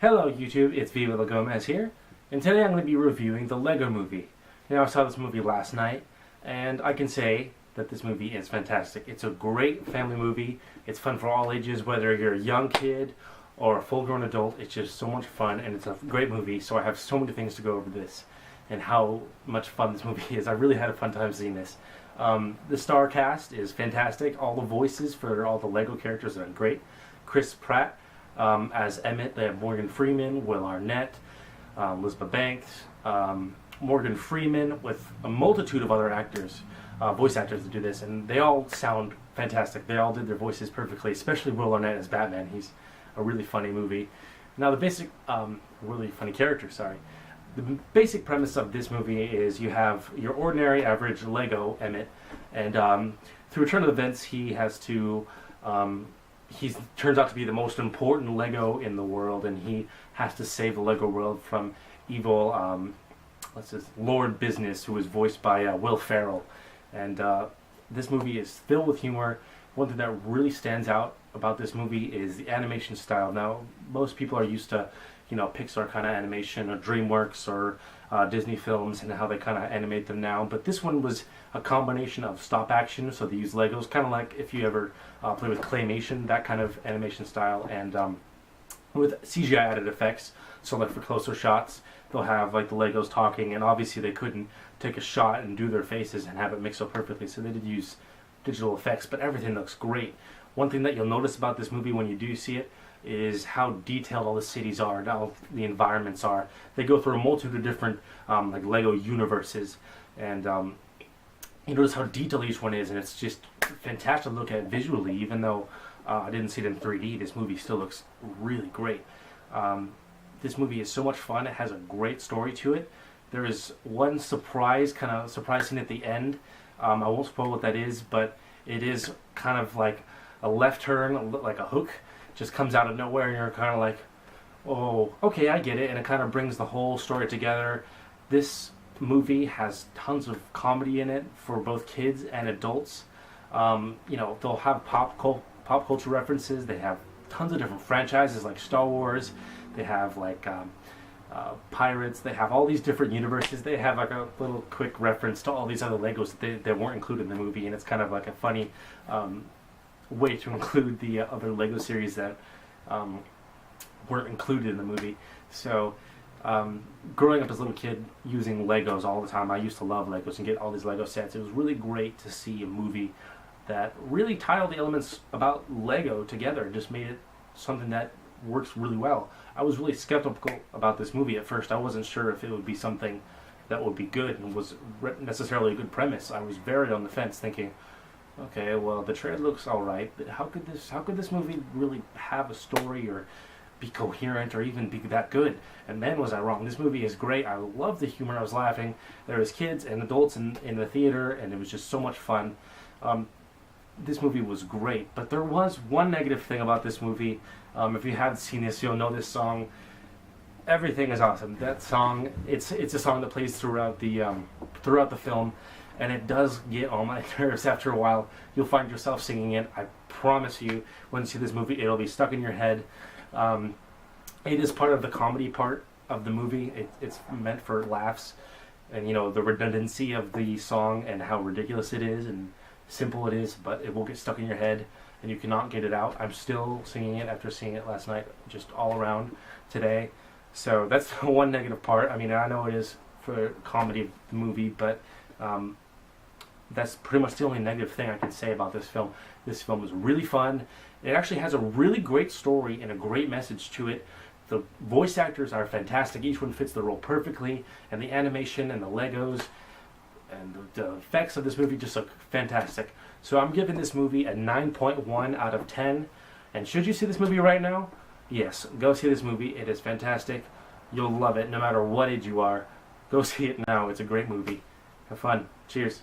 Hello YouTube, it's vivalagomez here, and today I'm going to be reviewing the Lego Movie. Now, I saw this movie last night, and I can say that this movie is fantastic. It's a great family movie. It's fun for all ages, whether you're a young kid or a full-grown adult. It's just so much fun, and it's a great movie, so I have so many things to go over this and how much fun this movie is. I really had a fun time seeing this. The star cast is fantastic. All the voices for all the Lego characters are great. Pratt as Emmett. They have Morgan Freeman, Will Arnett, Elizabeth Banks, Morgan Freeman, with a multitude of other actors, voice actors that do this, and they all sound fantastic. They all did their voices perfectly, especially Will Arnett as Batman. He's a really funny movie. Now the basic, really funny character, sorry. The basic premise of this movie is you have your ordinary average Lego Emmett, and through a turn of events he has to, he turns out to be the most important Lego in the world, and he has to save the Lego world from evil, Lord Business, who is voiced by Will Ferrell. And this movie is filled with humor. One thing that really stands out about this movie is the animation style. Now, most people are used to, Pixar kind of animation, or DreamWorks, or Disney films, and how they kind of animate them now. But this one was a combination of stop action, so they use Legos, kind of like if you ever play with claymation, that kind of animation style, and with CGI added effects. So like for closer shots, they'll have like the Legos talking, and obviously they couldn't take a shot and do their faces and have it mix so perfectly, so they did use digital effects, but everything looks great. One thing that you'll notice about this movie when you do see it is how detailed all the cities are, how the environments are. They go through a multitude of different like Lego universes, and you notice how detailed each one is, and it's just fantastic to look at visually. Even though I didn't see it in 3D, this movie still looks really great. This movie is so much fun. It has a great story to it. There is one surprise scene at the end. I won't spoil what that is, but it is kind of like a left turn, like a hook, just comes out of nowhere, and you're kind of like, oh, okay, I get it, and it kind of brings the whole story together. This movie has tons of comedy in it for both kids and adults. They'll have pop culture references. They have tons of different franchises like Star Wars. They have like Pirates. They have all these different universes. They have like a little quick reference to all these other Legos that weren't included in the movie, and it's kind of like a funny way to include the other Lego series that weren't included in the movie. So growing up as a little kid using Legos all the time, I used to love Legos and get all these Lego sets. It was really great to see a movie that really tied all the elements about Lego together and just made it something that works really well. I was really skeptical about this movie at first. I wasn't sure if it would be something that would be good and was necessarily a good premise. I was very on the fence, thinking, okay, well, the trailer looks all right, but how could this movie really have a story or be coherent or even be that good? And man, was I wrong. This movie is great. I love the humor. I was laughing. There was kids and adults in the theater, and it was just so much fun. This movie was great, but there was one negative thing about this movie. If you haven't seen this, you'll know this song. Everything is awesome. That song, it's a song that plays throughout the film, and it does get on my nerves after a while. You'll find yourself singing it. I promise you, when you see this movie, it'll be stuck in your head. It is part of the comedy part of the movie. It's meant for laughs, and the redundancy of the song and how ridiculous it is and simple it is, but it will get stuck in your head and you cannot get it out. I'm still singing it after seeing it last night, just all around today. So that's one negative part. I mean, I know it is for comedy of the movie, but that's pretty much the only negative thing I can say about this film. This film was really fun. It actually has a really great story and a great message to it. The voice actors are fantastic. Each one fits the role perfectly, and the animation and the Legos and the effects of this movie just look fantastic. So I'm giving this movie a 9.1 out of 10. And should you see this movie right now? Yes, go see this movie. It is fantastic. You'll love it no matter what age you are. Go see it now. It's a great movie. Have fun. Cheers.